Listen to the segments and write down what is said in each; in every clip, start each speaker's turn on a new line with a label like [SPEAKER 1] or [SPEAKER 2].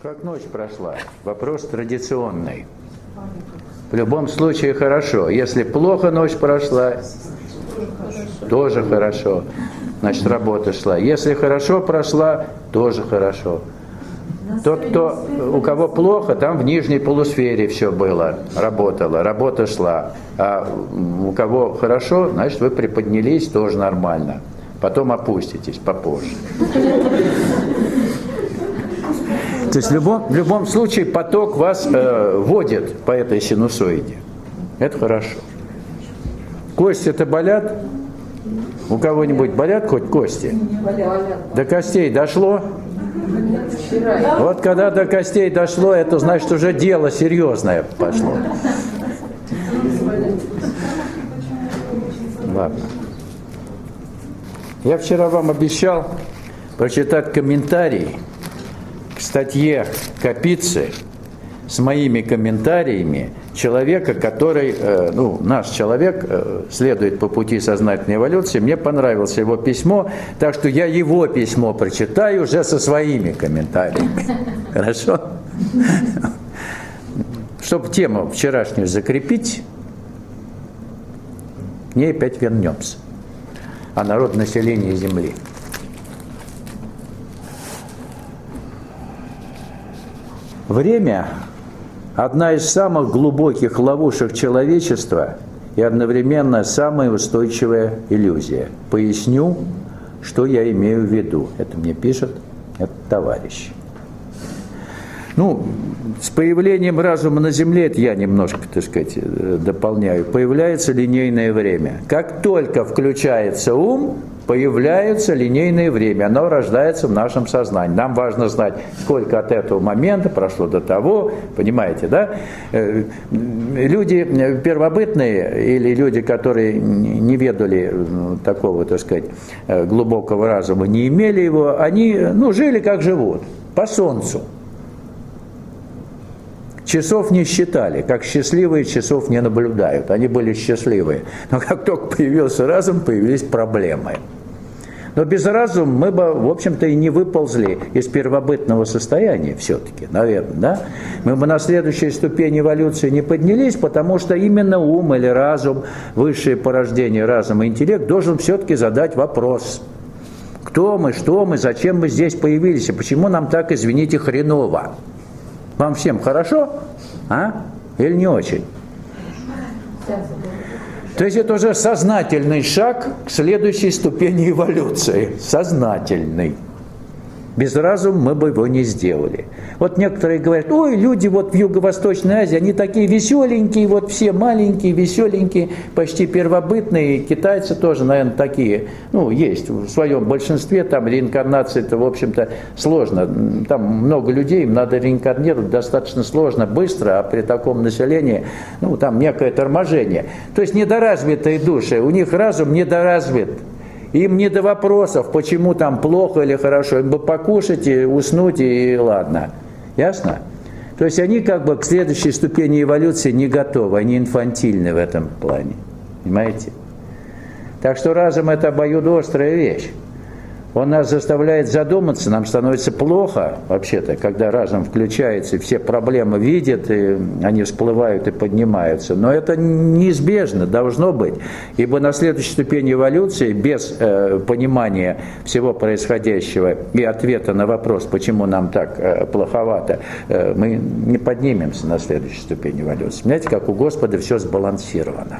[SPEAKER 1] Как ночь прошла? Вопрос традиционный. В любом случае хорошо. Если плохо ночь прошла, тоже хорошо. Значит, работа шла. Если хорошо прошла, тоже хорошо. Тот, у кого плохо, там в нижней полусфере все было, работало, работа шла. А у кого хорошо, значит, вы приподнялись, тоже нормально. Потом опуститесь попозже. То есть в любом случае поток вас водит по этой синусоиде. Это хорошо. Кости-то болят? У кого-нибудь болят хоть кости? До костей дошло? Вот когда до костей дошло, это значит уже дело серьезное пошло. Ладно. Я вчера вам обещал прочитать комментарий к статье Капицы с моими комментариями человека, который, наш человек, следует по пути сознательной эволюции. Мне понравилось его письмо, так что я его письмо прочитаю уже со своими комментариями. Хорошо? Чтобы тему вчерашнюю закрепить, к ней опять вернемся. О народонаселении Земли. Время – одна из самых глубоких ловушек человечества и одновременно самая устойчивая иллюзия. Поясню, что я имею в виду. Это мне пишет этот товарищ. С появлением разума на Земле, это я немножко, так сказать, дополняю, появляется линейное время. Как только включается ум, появляется линейное время, оно рождается в нашем сознании. Нам важно знать, сколько от этого момента прошло до того, понимаете, да? Люди первобытные или люди, которые не ведали такого, так сказать, глубокого разума, не имели его, они, жили как живут, по солнцу. Часов не считали, как счастливые часов не наблюдают, они были счастливые. Но как только появился разум, появились проблемы. Но без разума мы бы, в общем-то, и не выползли из первобытного состояния все-таки, наверное, да? Мы бы на следующей ступени эволюции не поднялись, потому что именно ум или разум, высшее порождение разума, интеллект, должен все-таки задать вопрос. Кто мы, что мы, зачем мы здесь появились, и почему нам так, извините, хреново? Вам всем хорошо? Или не очень? То есть это уже сознательный шаг к следующей ступени эволюции. Сознательный. Без разума мы бы его не сделали. Вот некоторые говорят, люди в Юго-Восточной Азии, они такие веселенькие, все маленькие, веселенькие, почти первобытные. Китайцы тоже, наверное, такие, есть в своем большинстве, там реинкарнация-то, в общем-то, сложно. Там много людей, им надо реинкарнировать достаточно сложно, быстро, а при таком населении, там некое торможение. То есть недоразвитые души, у них разум недоразвит. Им не до вопросов, почему там плохо или хорошо. Им бы покушать и уснуть, и ладно. Ясно? То есть они к следующей ступени эволюции не готовы, они инфантильны в этом плане. Понимаете? Так что разум – это обоюдоострая вещь. Он нас заставляет задуматься, нам становится плохо, вообще-то, когда разум включается, и все проблемы видят, и они всплывают и поднимаются. Но это неизбежно, должно быть. Ибо на следующей ступени эволюции, без понимания всего происходящего и ответа на вопрос, почему нам так плоховато, мы не поднимемся на следующей ступени эволюции. Знаете, как у Господа все сбалансировано.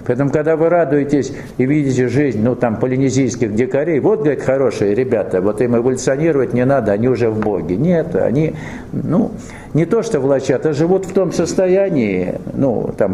[SPEAKER 1] Поэтому, когда вы радуетесь и видите жизнь, полинезийских дикарей, говорит, хорошие ребята, им эволюционировать не надо, они уже в Боге. Нет, они, не то что влачат, а живут в том состоянии,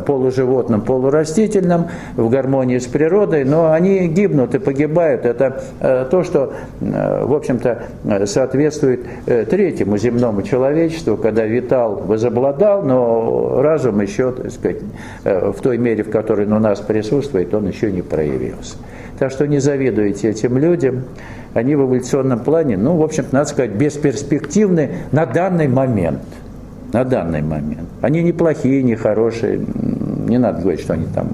[SPEAKER 1] полуживотном, полурастительном, в гармонии с природой, но они гибнут и погибают. Это то, что, в общем-то, соответствует третьему земному человечеству, когда витал, возобладал, но разум еще, так сказать, в той мере, в которой у нас присутствует, он еще не проявился. Так что не завидуйте этим людям. Они в эволюционном плане, в общем-то, надо сказать, бесперспективны на данный момент. На данный момент. Они не плохие, не хорошие. Не надо говорить, что они там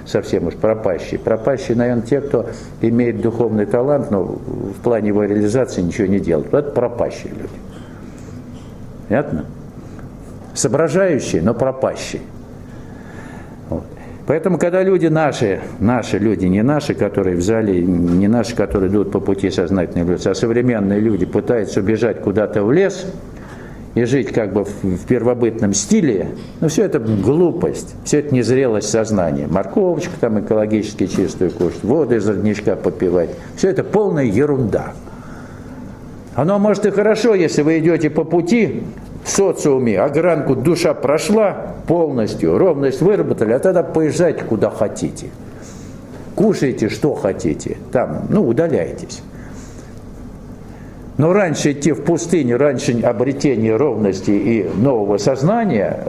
[SPEAKER 1] совсем уж пропащие. Пропащие, наверное, те, кто имеет духовный талант, но в плане его реализации ничего не делают. Это пропащие люди. Понятно? Соображающий, но пропащий. Вот. Поэтому, когда люди наши люди, не наши, которые в зале, не наши, которые идут по пути сознательной эволюции, а современные люди пытаются убежать куда-то в лес и жить как бы в первобытном стиле, но все это глупость, все это незрелость сознания. Морковочку там экологически чистую кушать, воду из родничка попивать, все это полная ерунда. Оно может и хорошо, если вы идете по пути в социуме, огранку душа прошла полностью, ровность выработали, а тогда поезжайте куда хотите. Кушайте, что хотите, там, удаляйтесь. Но раньше идти в пустыню, раньше обретения ровности и нового сознания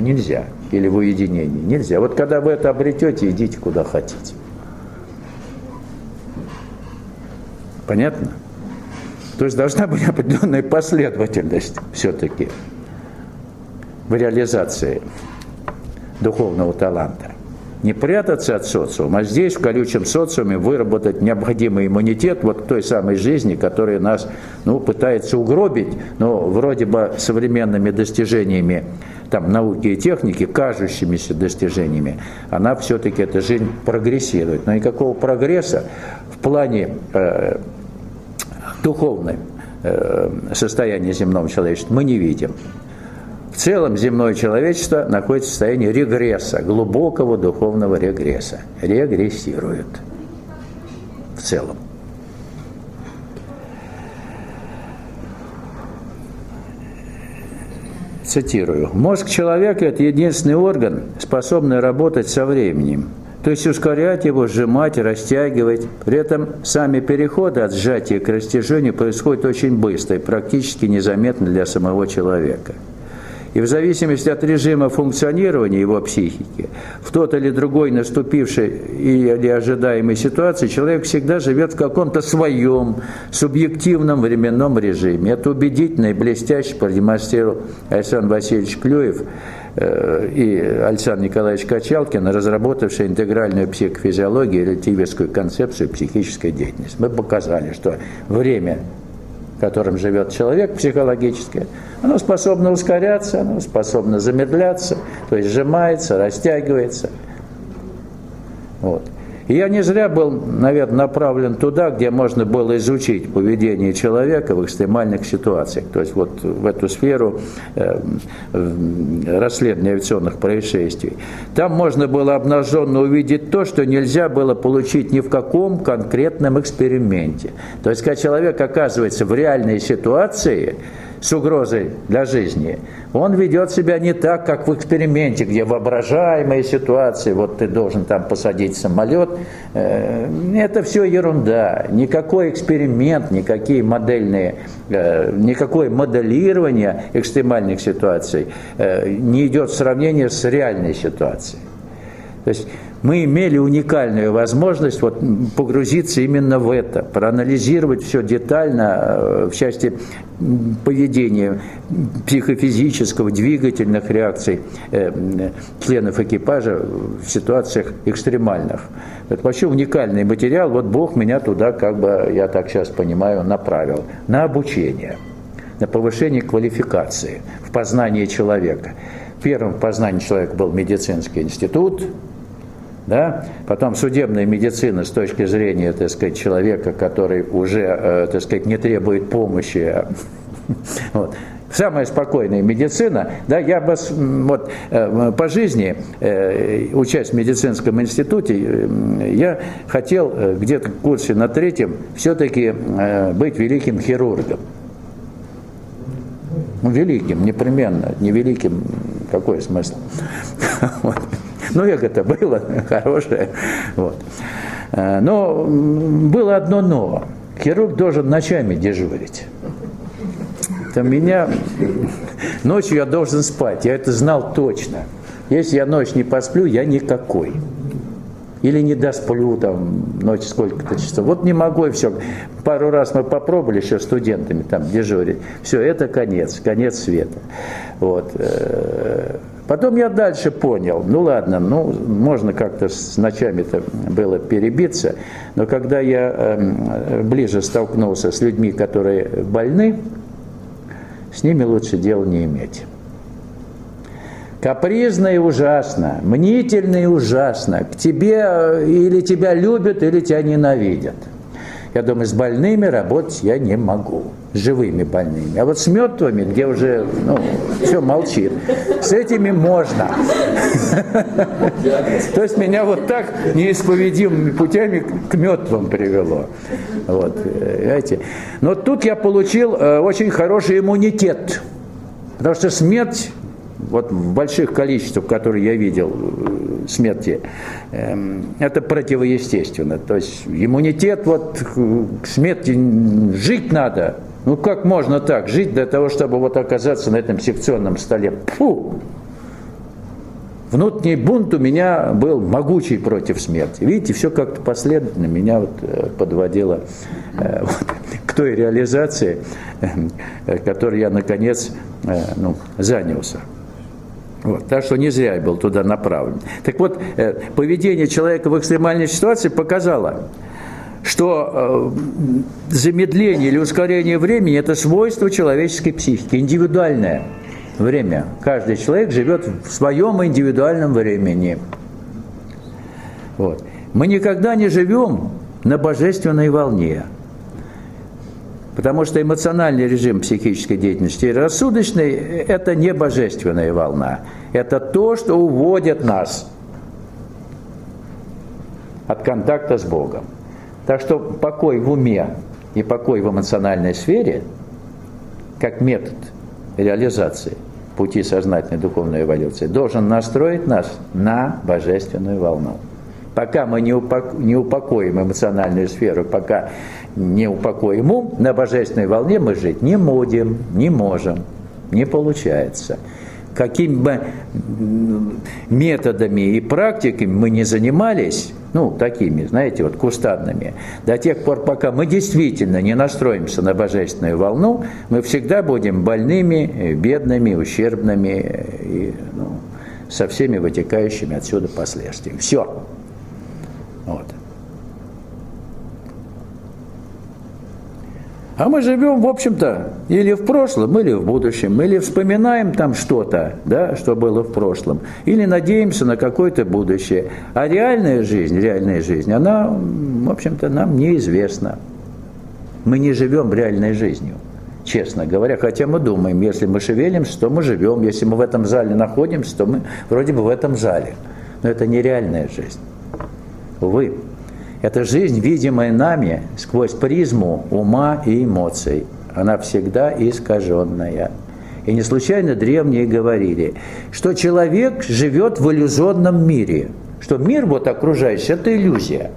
[SPEAKER 1] нельзя, или в уединении нельзя. Вот когда вы это обретете, идите куда хотите. Понятно? То есть должна быть определенная последовательность все-таки в реализации духовного таланта. Не прятаться от социума, а здесь, в колючем социуме, выработать необходимый иммунитет вот к той самой жизни, которая нас пытается угробить, но вроде бы современными достижениями там, науки и техники, кажущимися достижениями, она все-таки, эта жизнь, прогрессирует. Но никакого прогресса в плане духовного состояния земного человечества мы не видим. В целом земное человечество находится в состоянии регресса, глубокого духовного регресса. Регрессирует. В целом. Цитирую. Мозг человека – это единственный орган, способный работать со временем. То есть ускорять его, сжимать, растягивать. При этом сами переходы от сжатия к растяжению происходят очень быстро и практически незаметно для самого человека. И в зависимости от режима функционирования его психики, в тот или другой наступившей или ожидаемой ситуации, человек всегда живет в каком-то своем субъективном временном режиме. Это убедительно и блестяще продемонстрировал Александр Васильевич Клюев и Александр Николаевич Качалкин, разработавшие интегральную психофизиологию и релятивистскую концепцию психической деятельности. Мы показали, что время, в котором живет человек психологическое, оно способно ускоряться, оно способно замедляться, то есть сжимается, растягивается. Вот. И я не зря был, наверное, направлен туда, где можно было изучить поведение человека в экстремальных ситуациях. То есть вот в эту сферу расследования авиационных происшествий. Там можно было обнаженно увидеть то, что нельзя было получить ни в каком конкретном эксперименте. То есть, когда человек оказывается в реальной ситуации с угрозой для жизни, он ведет себя не так, как в эксперименте, где воображаемые ситуации, вот ты должен там посадить самолет. Это все ерунда. Никакой эксперимент, никакое моделирование экстремальных ситуаций не идет в сравнение с реальной ситуацией. То есть мы имели уникальную возможность погрузиться именно в это, проанализировать все детально в части поведения психофизического, двигательных реакций членов экипажа в ситуациях экстремальных. Это вообще уникальный материал. Вот Бог меня туда, я так сейчас понимаю, направил. На обучение, на повышение квалификации в познании человека. Первым в познании человека был медицинский институт, да? Потом судебная медицина с точки зрения, человека, который уже, не требует помощи. Вот. Самая спокойная медицина, да, я бы по жизни, учась в медицинском институте, я хотел где-то в курсе на 3-м все-таки быть великим хирургом. Великим, непременно, не великим, какой смысл? Эго-то было хорошее. Вот. Но было одно но. Хирург должен ночами дежурить. Ночью я должен спать, я это знал точно. Если я ночь не посплю, я никакой. Или не досплю ночь сколько-то часов. Вот не могу, и все. Пару раз мы попробовали еще студентами дежурить. Все, это конец света. Вот. Потом я дальше понял, ладно, можно как-то с ночами-то было перебиться, но когда я ближе столкнулся с людьми, которые больны, с ними лучше дела не иметь. Капризно и ужасно, мнительно и ужасно. К тебе или тебя любят, или тебя ненавидят. Я думаю, с больными работать я не могу, с живыми больными. А вот с мертвыми, где уже, все молчит, с этими можно. То есть меня вот так неисповедимыми путями к мертвым привело. Вот, понимаете? Но тут я получил очень хороший иммунитет, потому что смерть, вот в больших количествах, которые я видел, смерти, это противоестественно. То есть иммунитет, вот к смерти жить надо. Ну как можно так жить для того, чтобы вот оказаться на этом секционном столе? Фу! Внутренний бунт у меня был могучий против смерти. Видите, все как-то последовательно меня вот подводило к той реализации, которой я наконец занялся. Вот, так что не зря я был туда направлен. Так вот, поведение человека в экстремальной ситуации показало, что замедление или ускорение времени – это свойство человеческой психики, индивидуальное время. Каждый человек живет в своем индивидуальном времени. Вот. Мы никогда не живем на божественной волне. Потому что эмоциональный режим психической деятельности и рассудочный – это не божественная волна. Это то, что уводит нас от контакта с Богом. Так что покой в уме и покой в эмоциональной сфере, как метод реализации пути сознательной духовной эволюции, должен настроить нас на божественную волну. Пока мы не упокоим эмоциональную сферу, пока не упокоим ум, на божественной волне мы жить не будем, не можем, не получается. Какими бы методами и практиками мы не занимались, такими, знаете, вот кустарными, до тех пор, пока мы действительно не настроимся на божественную волну, мы всегда будем больными, бедными, ущербными и со всеми вытекающими отсюда последствиями. Все. Вот. А мы живем, в общем-то, или в прошлом, или в будущем, или вспоминаем там что-то, да, что было в прошлом, или надеемся на какое-то будущее. А реальная жизнь, она, в общем-то, нам неизвестна. Мы не живем реальной жизнью, честно говоря, хотя мы думаем, если мы шевелимся, то мы живем, если мы в этом зале находимся, то мы вроде бы в этом зале. Но это не реальная жизнь. Увы, это жизнь, видимая нами сквозь призму ума и эмоций. Она всегда искаженная. И не случайно древние говорили, что человек живет в иллюзорном мире, что мир вот окружающий – это иллюзия.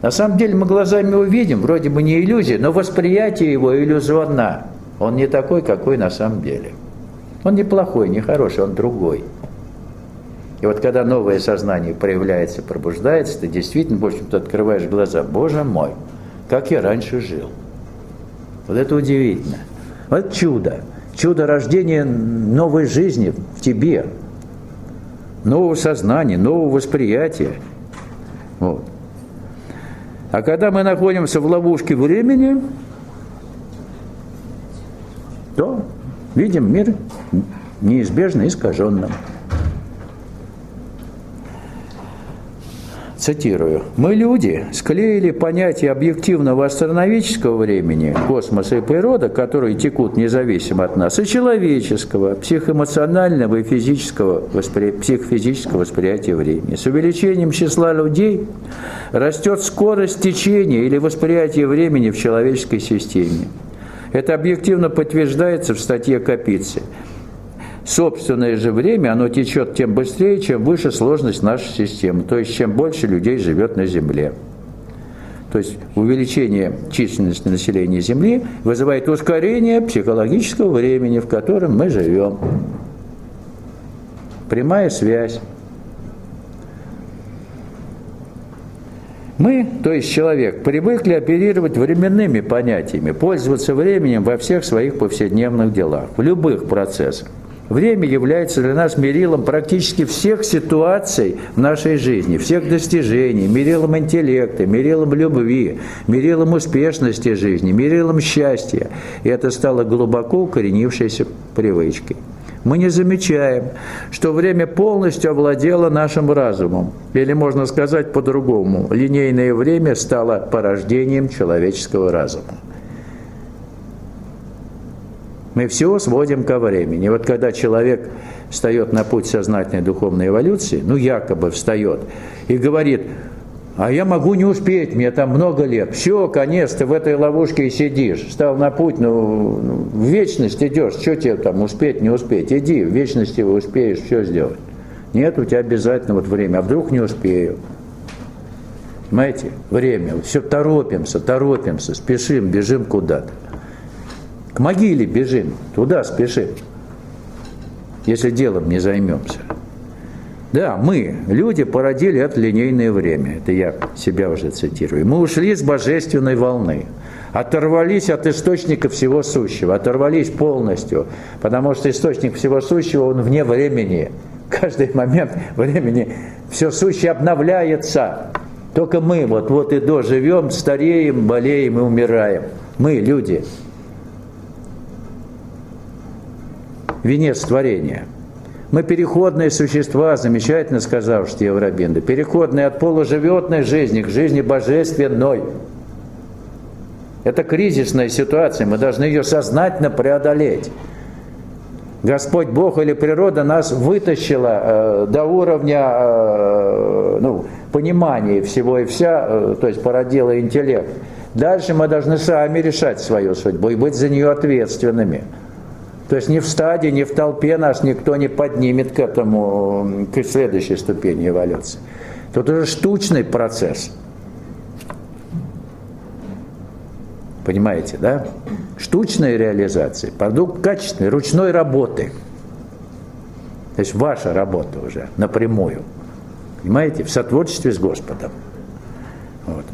[SPEAKER 1] На самом деле мы глазами его видим, вроде бы не иллюзия, но восприятие его иллюзорно. Он не такой, какой на самом деле. Он не плохой, не хороший, он другой. И вот когда новое сознание проявляется, пробуждается, ты действительно, в общем-то, открываешь глаза. Боже мой, как я раньше жил. Вот это удивительно. Вот чудо. Чудо рождения новой жизни в тебе. Нового сознания, нового восприятия. Вот. А когда мы находимся в ловушке времени, то видим мир неизбежно искаженным. Цитирую. «Мы, люди, склеили понятие объективного астрономического времени, космоса и природы, которые текут независимо от нас, и человеческого, психоэмоционального и психофизического восприятия времени. С увеличением числа людей растет скорость течения или восприятия времени в человеческой системе. Это объективно подтверждается в статье Капицы. Собственное же время, оно течет тем быстрее, чем выше сложность нашей системы, то есть чем больше людей живет на Земле. То есть увеличение численности населения Земли вызывает ускорение психологического времени, в котором мы живем. Прямая связь. Мы, то есть человек, привыкли оперировать временными понятиями, пользоваться временем во всех своих повседневных делах, в любых процессах. Время является для нас мерилом практически всех ситуаций в нашей жизни, всех достижений, мерилом интеллекта, мерилом любви, мерилом успешности жизни, мерилом счастья. И это стало глубоко укоренившейся привычкой. Мы не замечаем, что время полностью овладело нашим разумом. Или, можно сказать по-другому, линейное время стало порождением человеческого разума. Мы все сводим ко времени. Вот когда человек встает на путь сознательной духовной эволюции, якобы встает, и говорит: а я могу не успеть, мне там много лет. Все, конец, ты в этой ловушке и сидишь. Встал на путь, в вечность идешь, что тебе там успеть, не успеть? Иди, в вечности успеешь все сделать. Нет, у тебя обязательно время, а вдруг не успею. Понимаете? Время, все торопимся, спешим, бежим куда-то. К могиле бежим, туда спешим, если делом не займемся. Да, мы, люди, породили это линейное время. Это я себя уже цитирую. Мы ушли с божественной волны, оторвались от источника всего сущего, оторвались полностью, потому что источник всего сущего, он вне времени. Каждый момент времени все сущее обновляется. Только мы вот и доживем, стареем, болеем и умираем. Мы, люди. Венец творения. Мы переходные существа, замечательно сказал Штефан Рабинда, переходные от полуживотной жизни к жизни божественной. Это кризисная ситуация, мы должны ее сознательно преодолеть. Господь Бог или природа нас вытащила до уровня понимания всего и вся, то есть породила интеллект. Дальше мы должны сами решать свою судьбу и быть за нее ответственными. То есть ни в стаде, ни в толпе нас никто не поднимет к следующей ступени эволюции. Тут уже штучный процесс. Понимаете, да? Штучная реализация, продукт качественной, ручной работы. То есть ваша работа уже напрямую. Понимаете? В сотворчестве с Господом. Вот.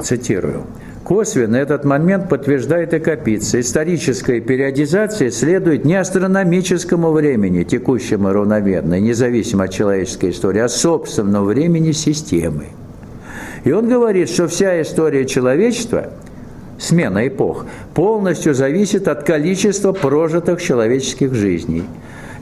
[SPEAKER 1] Цитирую. Косвенно этот момент подтверждает и Капица. Историческая периодизация следует не астрономическому времени, текущему равномерно, независимо от человеческой истории, а собственному времени системы. И он говорит, что вся история человечества, смена эпох, полностью зависит от количества прожитых человеческих жизней.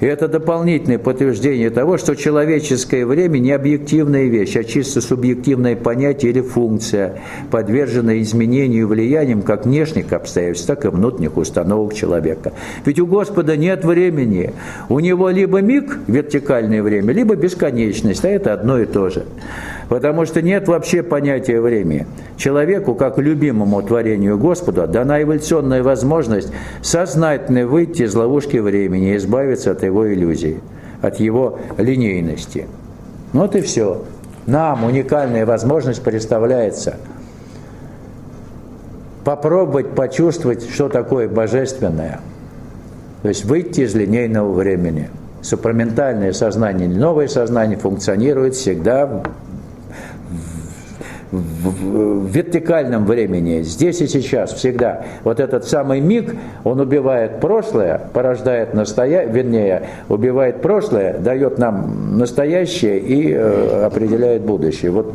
[SPEAKER 1] И это дополнительное подтверждение того, что человеческое время не объективная вещь, а чисто субъективное понятие или функция, подверженная изменению и влияниям как внешних обстоятельств, так и внутренних установок человека. Ведь у Господа нет времени. У Него либо миг, вертикальное время, либо бесконечность, а это одно и то же. Потому что нет вообще понятия времени. Человеку, как любимому творению Господа, дана эволюционная возможность сознательно выйти из ловушки времени и избавиться от его иллюзий, от его линейности. Вот и все. Нам уникальная возможность представляется попробовать почувствовать, что такое божественное. То есть выйти из линейного времени. Супраментальное сознание, новое сознание функционирует всегда в вертикальном времени, здесь и сейчас, всегда. Вот этот самый миг, он убивает прошлое, порождает убивает прошлое, дает нам настоящее и определяет будущее. Вот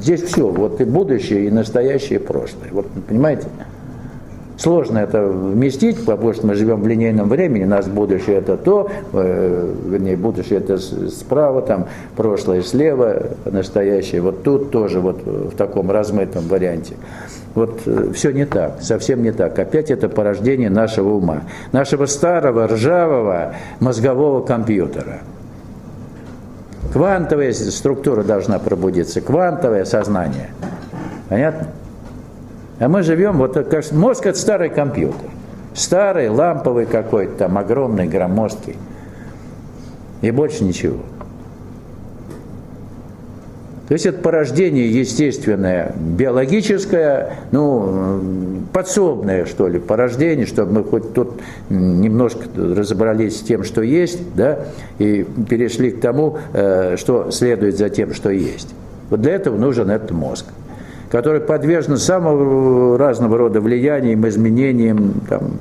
[SPEAKER 1] здесь все, вот и будущее, и настоящее, и прошлое. Вот, понимаете? Сложно это вместить, потому что мы живем в линейном времени, у нас будущее это то, будущее это справа, там, прошлое слева, настоящее вот тут тоже, вот в таком размытом варианте. Вот все не так, совсем не так. Опять это порождение нашего ума, нашего старого, ржавого мозгового компьютера. Квантовая структура должна пробудиться, квантовое сознание. Понятно? А мы живем, вот как мозг – это старый компьютер. Старый, ламповый какой-то там, огромный, громоздкий. И больше ничего. То есть это порождение естественное, биологическое, подсобное, что ли, порождение, чтобы мы хоть тут немножко разобрались с тем, что есть, да, и перешли к тому, что следует за тем, что есть. Вот для этого нужен этот мозг. который подвержен самого разного рода влияниям, изменениям, там,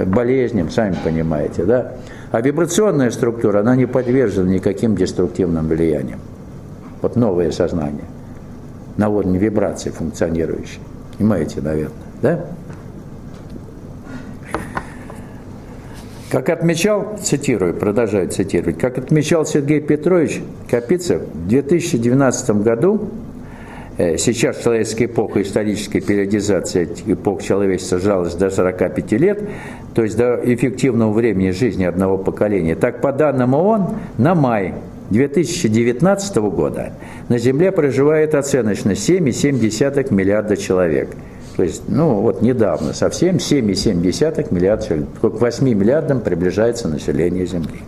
[SPEAKER 1] болезням, сами понимаете, да? А вибрационная структура, она не подвержена никаким деструктивным влияниям. Вот новое сознание, на уровне вибраций функционирующие. Понимаете, наверное, да? Как отмечал, цитирую, продолжаю цитировать, как отмечал Сергей Петрович Капицев, в 2012 году, сейчас человеческая эпоха исторической периодизации эпох человечества сжалась до 45 лет, то есть до эффективного времени жизни одного поколения. Так, по данным ООН, на май 2019 года на Земле проживает оценочно 7,7 миллиарда человек. То есть, ну вот недавно совсем 7,7 миллиарда человек. К 8 миллиардам приближается население Земли.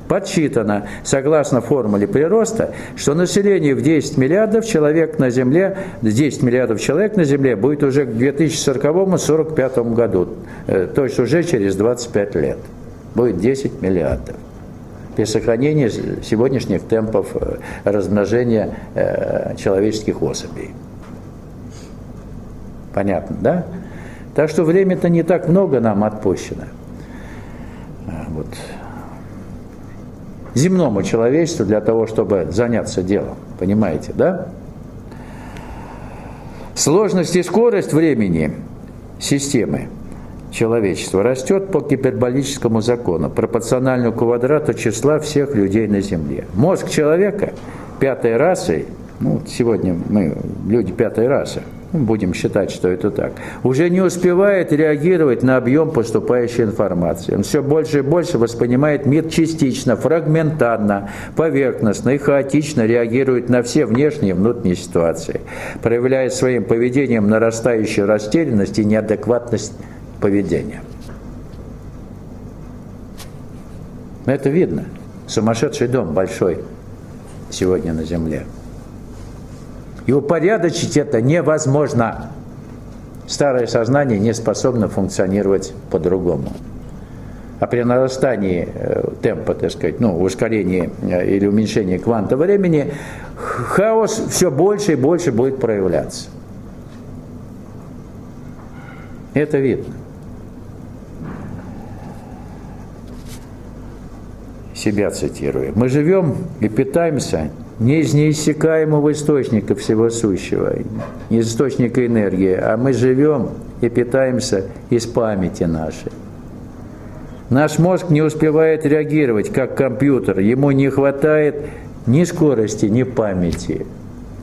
[SPEAKER 1] Подсчитано, согласно формуле прироста, что население в 10 миллиардов человек на Земле, 10 миллиардов человек на Земле будет уже к 2040-45 году, то есть уже через 25 лет. Будет 10 миллиардов. При сохранении сегодняшних темпов размножения человеческих особей. Понятно, да? Так что время-то не так много нам отпущено. Вот. Земному человечеству для того, чтобы заняться делом. Понимаете, да? Сложность и скорость времени системы человечества растет по гиперболическому закону, пропорционально квадрату числа всех людей на Земле. Мозг человека пятой расы, ну, сегодня мы люди пятой расы, будем считать, что это так, уже не успевает реагировать на объем поступающей информации. Он все больше и больше воспринимает мир частично, фрагментарно, поверхностно и хаотично реагирует на все внешние и внутренние ситуации, проявляя своим поведением нарастающую растерянность и неадекватность поведения. Это видно. Сумасшедший дом большой сегодня на Земле. И упорядочить это невозможно. Старое сознание не способно функционировать по-другому. А при нарастании темпа, так сказать, ускорении или уменьшении кванта времени, хаос все больше и больше будет проявляться. Это видно. Себя цитирую. Мы живем и питаемся не из неиссякаемого источника всего сущего, не из источника энергии, а мы живем и питаемся из памяти нашей. Наш мозг не успевает реагировать как компьютер, ему не хватает ни скорости, ни памяти.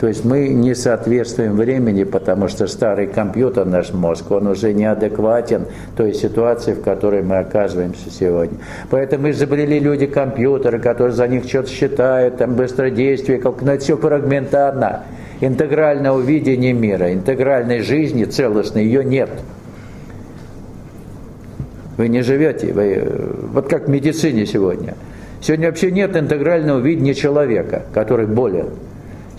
[SPEAKER 1] То есть мы не соответствуем времени, потому что старый компьютер, наш мозг, он уже неадекватен той ситуации, в которой мы оказываемся сегодня. Поэтому изобрели люди компьютеры, которые за них что-то считают, там быстродействие, но это все фрагментарно. Интегрального видения мира, интегральной жизни целостной, ее нет. Вы не живете, вот как в медицине сегодня. Сегодня вообще нет интегрального видения человека, который болен.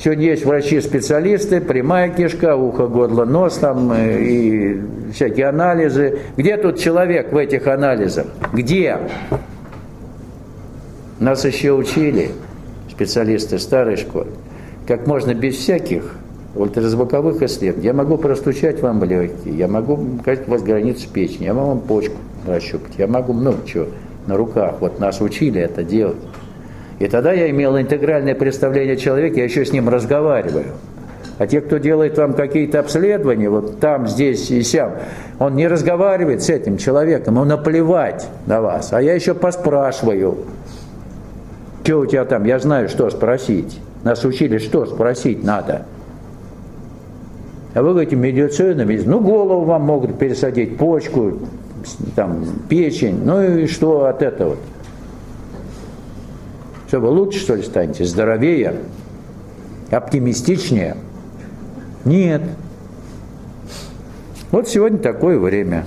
[SPEAKER 1] Сегодня есть врачи-специалисты, прямая кишка, ухо, горло, нос там, и всякие анализы. Где тут человек в этих анализах? Где? Нас еще учили, специалисты старой школы, как можно без всяких ультразвуковых исследований. Я могу простучать вам легкие, я могу сказать, у вас граница печени, я могу вам почку прощупать, я могу много чего на руках. Вот нас учили это делать. И тогда я имел интегральное представление о человеке, я еще с ним разговариваю. А те, кто делает вам какие-то обследования, вот там, здесь и сям, он не разговаривает с этим человеком, ему наплевать на вас. А я еще поспрашиваю, что у тебя там, я знаю, что спросить. Нас учили, что спросить надо. А вы говорите, медицина, голову вам могут пересадить, почку, там, печень, ну и что от этого? Что, вы лучше, что ли, станете? Здоровее? Оптимистичнее? Нет. Вот сегодня такое время.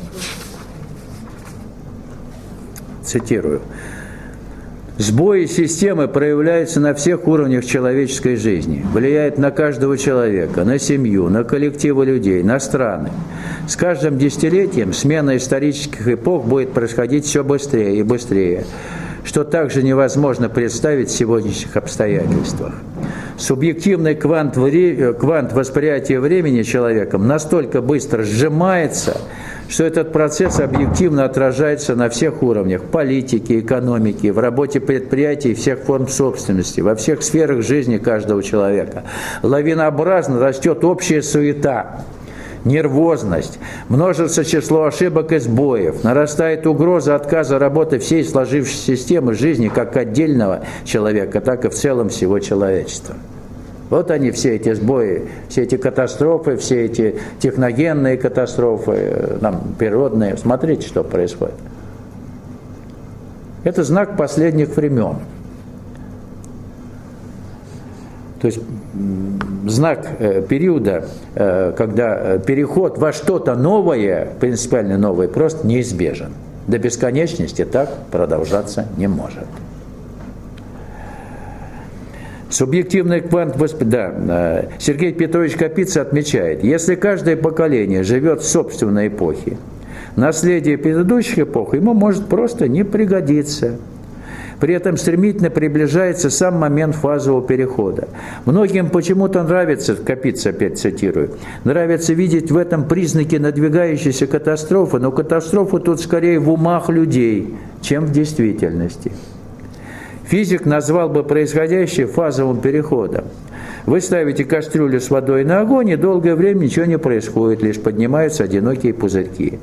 [SPEAKER 1] Цитирую. Сбои системы проявляются на всех уровнях человеческой жизни, влияют на каждого человека, на семью, на коллективы людей, на страны. С каждым десятилетием смена исторических эпох будет происходить все быстрее и быстрее, что также невозможно представить в сегодняшних обстоятельствах. Субъективный квант восприятия времени человеком настолько быстро сжимается, что этот процесс объективно отражается на всех уровнях – политики, экономики, в работе предприятий, всех форм собственности, во всех сферах жизни каждого человека. Лавинообразно растет общая суета, нервозность, множится число ошибок и сбоев, нарастает угроза отказа работы всей сложившейся системы жизни как отдельного человека, так и в целом всего человечества. Вот они, все эти сбои, все эти катастрофы, все эти техногенные катастрофы, природные. Смотрите, что происходит. Это знак последних времен. То есть знак периода, когда переход во что-то новое, принципиально новое, просто неизбежен. До бесконечности так продолжаться не может. Субъективный квант восприятия. Сергей Петрович Капица отмечает, если каждое поколение живет в собственной эпохе, наследие предыдущих эпох ему может просто не пригодиться. При этом стремительно приближается сам момент фазового перехода. Многим почему-то нравится, Капица опять цитирую, нравится видеть в этом признаки надвигающейся катастрофы, но катастрофа тут скорее в умах людей, чем в действительности. Физик назвал бы происходящее фазовым переходом. Вы ставите кастрюлю с водой на огонь, и долгое время ничего не происходит, лишь поднимаются одинокие пузырьки.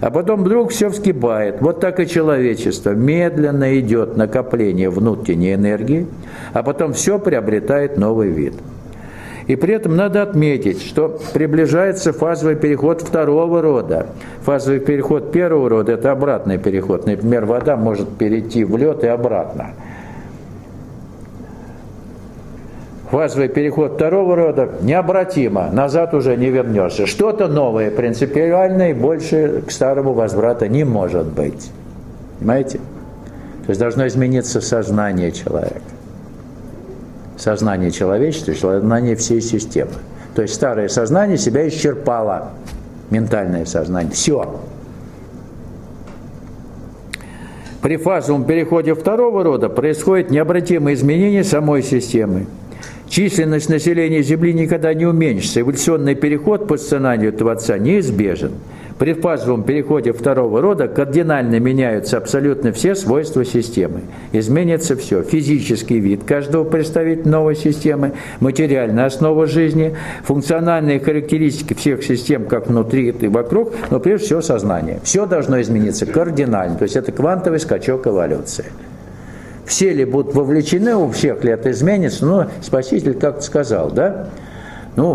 [SPEAKER 1] А потом вдруг все вскипает. Вот так и человечество медленно идет накопление внутренней энергии, а потом все приобретает новый вид. И при этом надо отметить, что приближается фазовый переход второго рода. Фазовый переход первого рода – это обратный переход. Например, вода может перейти в лед и обратно. Фазовый переход второго рода необратимо, назад уже не вернешься. Что-то новое, принципиальное, и больше к старому возврата не может быть. Понимаете? То есть должно измениться сознание человека. Сознание человечества, сознание всей системы. То есть старое сознание себя исчерпало. Ментальное сознание. Все. При фазовом переходе второго рода происходит необратимое изменение самой системы. Численность населения Земли никогда не уменьшится. Эволюционный переход по сценарию Творца неизбежен. При фазовом переходе второго рода кардинально меняются абсолютно все свойства системы. Изменится все. Физический вид каждого представителя новой системы, материальная основа жизни, функциональные характеристики всех систем, как внутри и вокруг, но прежде всего сознание. Все должно измениться кардинально. То есть это квантовый скачок эволюции. Все ли будут вовлечены, у всех ли это изменится, но Спаситель как-то сказал, да?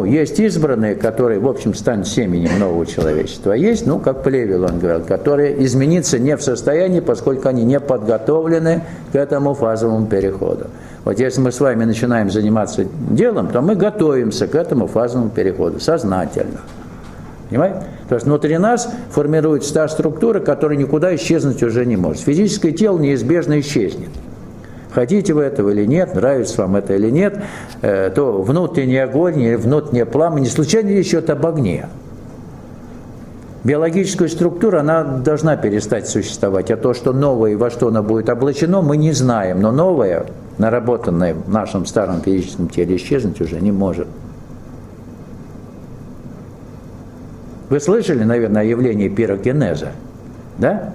[SPEAKER 1] Есть избранные, которые, в общем, станут семенем нового человечества, а есть, как Плевел, он говорил, которые измениться не в состоянии, поскольку они не подготовлены к этому фазовому переходу. Вот если мы с вами начинаем заниматься делом, то мы готовимся к этому фазовому переходу сознательно. Понимаете? То есть внутри нас формируется та структура, которая никуда исчезнуть уже не может. Физическое тело неизбежно исчезнет. Хотите вы этого или нет, нравится вам это или нет, то внутренний огонь или внутреннее пламя, не случайно речь идет об огне. Биологическая структура, она должна перестать существовать, а то, что новое и во что оно будет облачено, мы не знаем, но новое, наработанное в нашем старом физическом теле, исчезнуть уже не может. Вы слышали, наверное, о явлении пирогенеза? Да?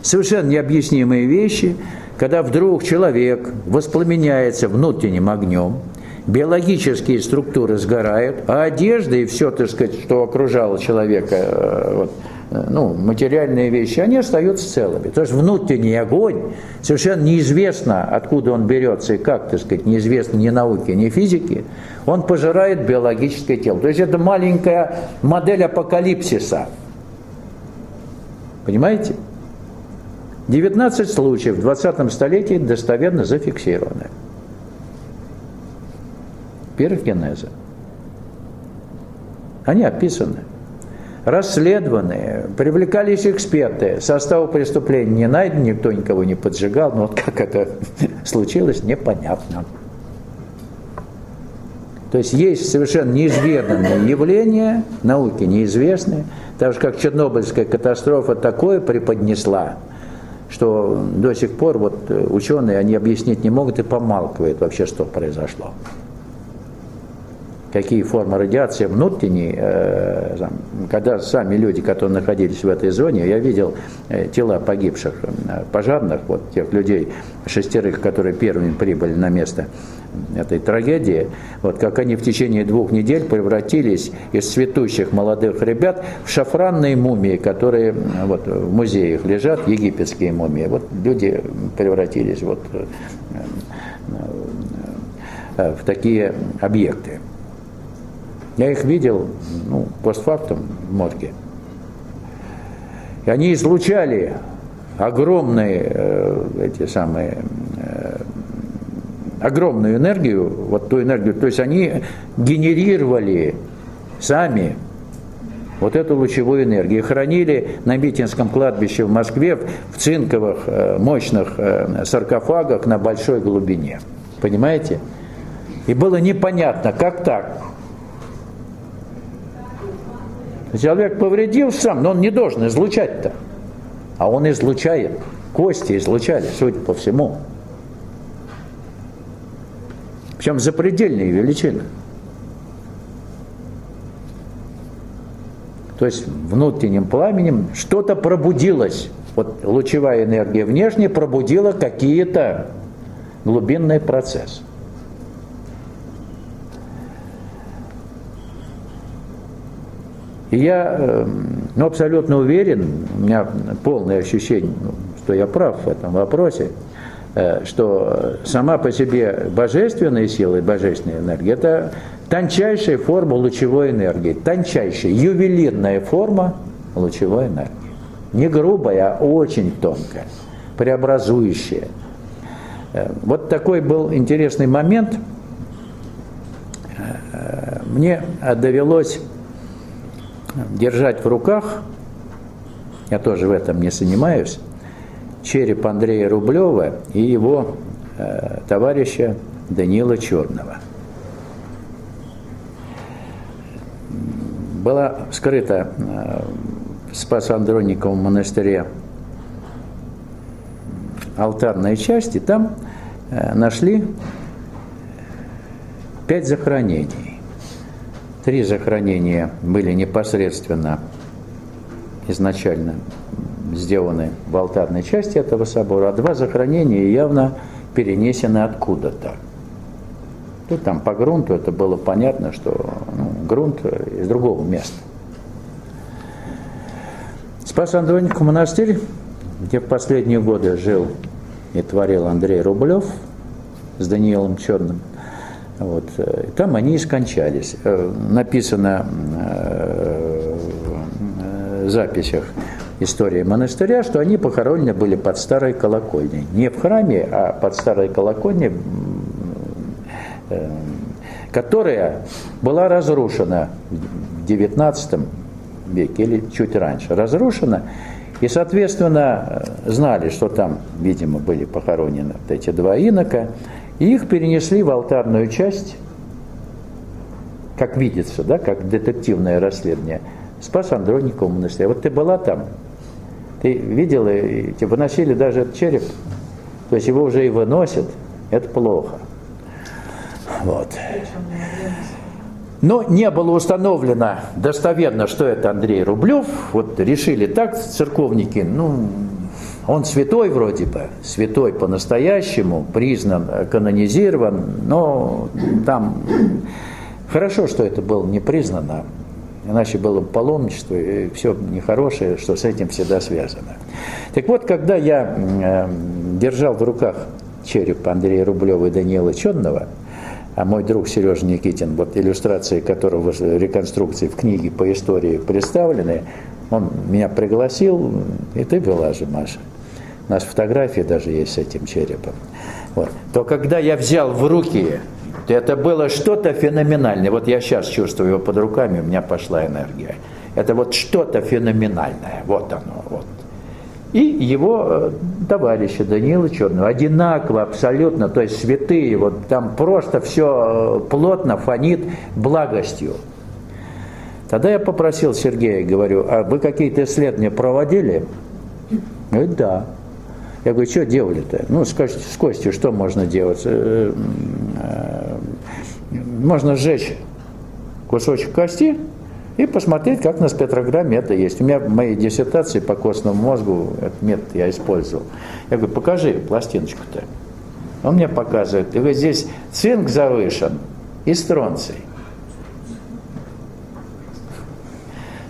[SPEAKER 1] Совершенно необъяснимые вещи, когда вдруг человек воспламеняется внутренним огнем, биологические структуры сгорают, а одежда и все, так сказать, что окружало человека, материальные вещи, они остаются целыми. То есть внутренний огонь, совершенно неизвестно, откуда он берется и как, так сказать, неизвестно ни науке, ни физике, он пожирает биологическое тело. То есть это маленькая модель апокалипсиса. Понимаете? 19 случаев в 20 столетии достоверно зафиксированы. Пирогенеза. Они описаны, расследованы, привлекались эксперты. Состав преступления не найден, никто никого не поджигал. Но вот как это случилось, непонятно. То есть совершенно неизведанные явления, науке неизвестные, так же как Чернобыльская катастрофа такое преподнесла, что до сих пор ученые, они объяснить не могут и помалкивают вообще, что произошло. какие формы радиации внутренней, когда сами люди, которые находились в этой зоне, я видел тела погибших пожарных, вот тех людей, 6, которые первыми прибыли на место этой трагедии, вот как они в течение 2 недель превратились из цветущих молодых ребят в шафранные мумии, которые вот в музеях лежат, египетские мумии. Вот люди превратились вот в такие объекты. Я их видел, постфактум в морге. И они излучали огромные, огромную энергию, вот ту энергию, то есть они генерировали сами вот эту лучевую энергию и хранили на Митинском кладбище в Москве в цинковых мощных саркофагах на большой глубине. Понимаете? И было непонятно, как так. Человек повредился сам, но он не должен излучать-то. А он излучает. Кости излучали, судя по всему. Причем запредельные величины. То есть внутренним пламенем что-то пробудилось. Вот лучевая энергия внешне пробудила какие-то глубинные процессы. И я абсолютно уверен, у меня полное ощущение, что я прав в этом вопросе, что сама по себе божественная сила и божественная энергия – это тончайшая форма лучевой энергии, тончайшая, ювелирная форма лучевой энергии. Не грубая, а очень тонкая, преобразующая. Вот такой был интересный момент. Мне довелось держать в руках, я тоже в этом не занимаюсь, череп Андрея Рублева и его товарища Даниила Черного. Была скрыта в Спасо-Андрониковом монастыре алтарная часть, и там нашли 5 захоронений. 3 захоронения были непосредственно изначально сделаны в алтарной части этого собора, а 2 захоронения явно перенесены откуда-то. Тут там по грунту это было понятно, что грунт из другого места. Спас-Андроников монастырь, где в последние годы жил и творил Андрей Рублев с Даниилом Черным. Вот. Там они и скончались. Написано в записях истории монастыря, что они похоронены были под старой колокольней. Не в храме, а под старой колокольней, которая была разрушена в XIX веке или чуть раньше. Разрушена. И, соответственно, знали, что там, видимо, были похоронены вот эти 2 инока. И их перенесли в алтарную часть, как видится, да, как детективное расследование, Спас-Андроникового монастыря. Вот ты была там, ты видела, тебе выносили даже этот череп, то есть его уже и выносят, это плохо. Вот. Но не было установлено достоверно, что это Андрей Рублев. Вот решили так церковники, он святой вроде бы, святой по-настоящему, признан, канонизирован, но там хорошо, что это было не признано, иначе было бы паломничество и все нехорошее, что с этим всегда связано. Так вот, когда я держал в руках череп Андрея Рублева и Даниила Черного, а мой друг Сережа Никитин, вот иллюстрации которого реконструкции в книге по истории представлены, он меня пригласил, и ты была же, Маша. У нас фотографии даже есть с этим черепом. Вот. То когда я взял в руки, то это было что-то феноменальное. Вот я сейчас чувствую его под руками, у меня пошла энергия. Это вот что-то феноменальное. Вот оно. Вот. И его товарища Даниила Черного. Одинаково, абсолютно, то есть святые. Вот там просто все плотно фонит благостью. Тогда я попросил Сергея, говорю, а вы какие-то исследования проводили? Говорит, да. Я говорю, что делали-то? Скажите, с костью что можно делать? Можно сжечь кусочек кости и посмотреть, как на спектрограмме это есть. У меня в моей диссертации по костному мозгу этот метод я использовал. Я говорю, покажи пластиночку-то. Он мне показывает. И говорит, здесь цинк завышен и стронций.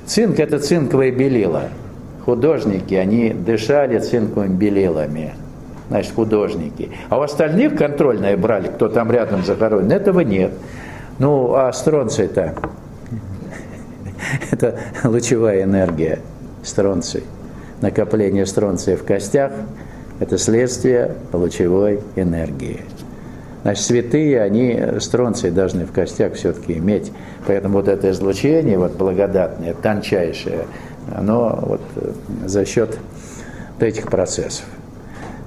[SPEAKER 1] Цинк – это цинковые белила. Художники, они дышали цинковыми белилами. Значит, художники. А у остальных контрольные брали, кто там рядом захоронен. Этого нет. Ну, а стронций-то? Это лучевая энергия, стронций. Накопление стронция в костях – это следствие лучевой энергии. Значит, святые, они стронций должны в костях все-таки иметь. Поэтому вот это излучение, вот благодатное, тончайшее, оно вот за счет вот этих процессов.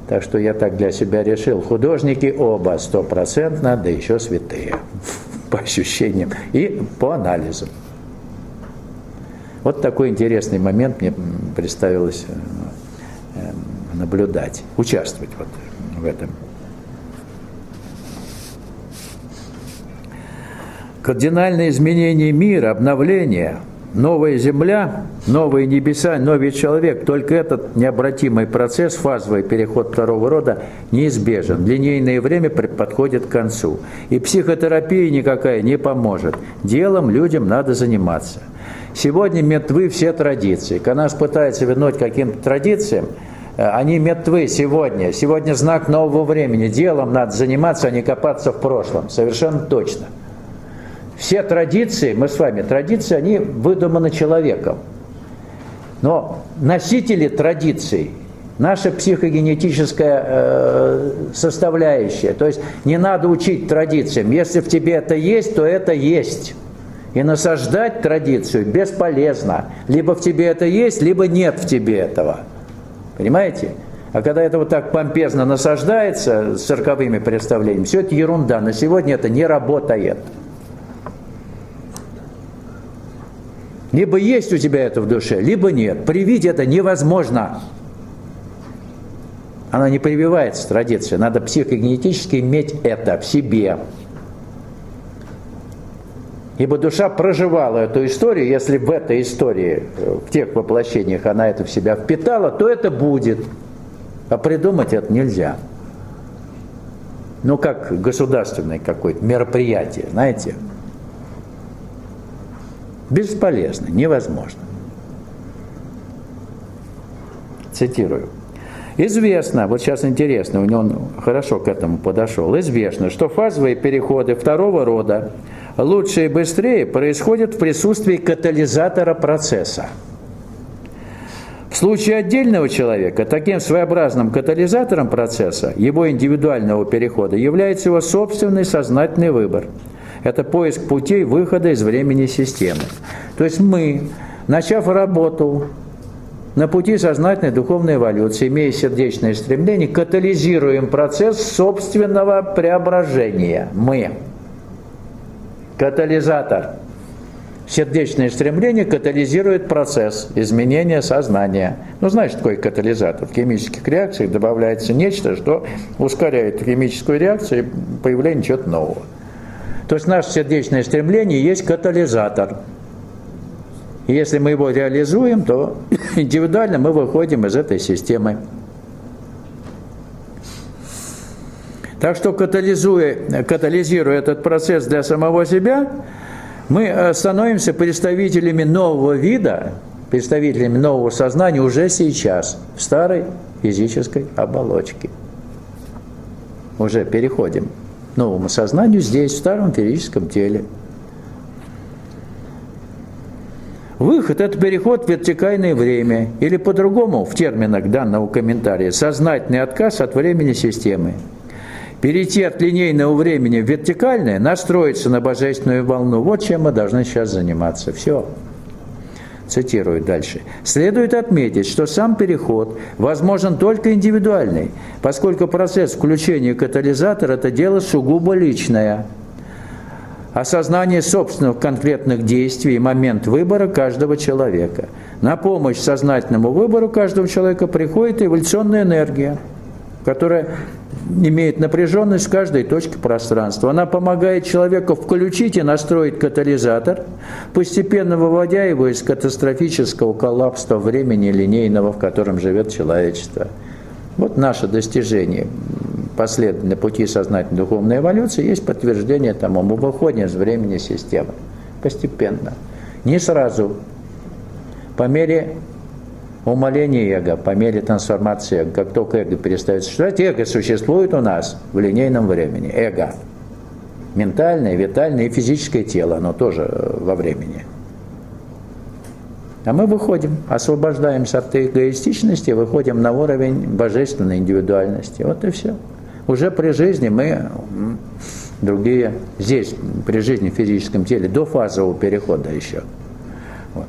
[SPEAKER 1] Так что я так для себя решил. Художники оба 100%, да еще святые. По ощущениям и по анализу. Вот такой интересный момент мне представилось наблюдать, участвовать вот в этом. Кардинальное изменение мира, обновление, новая земля, новые небеса, новый человек. Только этот необратимый процесс, фазовый переход второго рода, неизбежен. Линейное время подходит к концу. И психотерапия никакая не поможет. Делом людям надо заниматься. Сегодня мертвы все традиции. Когда нас пытаются вернуть к каким-то традициям, они мертвы сегодня. Сегодня знак нового времени. Делом надо заниматься, а не копаться в прошлом. Совершенно точно. Все традиции, мы с вами, традиции, они выдуманы человеком. Но носители традиций, наша психогенетическая составляющая, то есть не надо учить традициям. Если в тебе это есть, то это есть. И насаждать традицию бесполезно. Либо в тебе это есть, либо нет в тебе этого. Понимаете? А когда это вот так помпезно насаждается с цирковыми представлениями, все это ерунда. На сегодня это не работает. Либо есть у тебя это в душе, либо нет. Привить это невозможно. Она не прививается, традиция. Надо психогенетически иметь это в себе. Ибо душа проживала эту историю. Если в этой истории, в тех воплощениях она это в себя впитала, то это будет. А придумать это нельзя. Ну, как государственное какое-то мероприятие, знаете. Бесполезно, невозможно. Цитирую. Известно, вот сейчас интересно, он хорошо к этому подошел, известно, что фазовые переходы второго рода лучше и быстрее происходят в присутствии катализатора процесса. В случае отдельного человека таким своеобразным катализатором процесса, его индивидуального перехода, является его собственный сознательный выбор. Это поиск путей выхода из времени системы. То есть мы, начав работу на пути сознательной духовной эволюции, имея сердечное стремление, катализируем процесс собственного преображения. Мы. Катализатор. Сердечное стремление катализирует процесс изменения сознания. Ну, знаешь, что такое катализатор? В химических реакциях добавляется нечто, что ускоряет химическую реакцию и появление чего-то нового. То есть наше сердечное стремление есть катализатор. И если мы его реализуем, то индивидуально мы выходим из этой системы. Так что катализируя этот процесс для самого себя, мы становимся представителями нового вида, представителями нового сознания уже сейчас, в старой физической оболочке. Уже переходим к новому сознанию здесь, в старом физическом теле. Выход – это переход в вертикальное время, или по-другому, в терминах данного комментария, сознательный отказ от времени системы. Перейти от линейного времени в вертикальное, настроиться на божественную волну. Вот чем мы должны сейчас заниматься. Все. Цитирую дальше. Следует отметить, что сам переход возможен только индивидуальный, поскольку процесс включения катализатора – это дело сугубо личное. Осознание собственных конкретных действий и момент выбора каждого человека. На помощь сознательному выбору каждого человека приходит эволюционная энергия, которая имеет напряженность в каждой точке пространства. Она помогает человеку включить и настроить катализатор, постепенно выводя его из катастрофического коллапса времени линейного, в котором живет человечество. Вот наше достижение последовательно пути сознательной духовной эволюции есть подтверждение тому. Мы выходим из времени системы постепенно, не сразу, по мере умаления эго, по мере трансформации эго. Как только эго перестает существовать, эго существует у нас в линейном времени. Эго. Ментальное, витальное и физическое тело, оно тоже во времени. А мы выходим, освобождаемся от эгоистичности, выходим на уровень божественной индивидуальности. Вот и все. Уже при жизни мы другие, здесь, при жизни в физическом теле, до фазового перехода еще. Вот.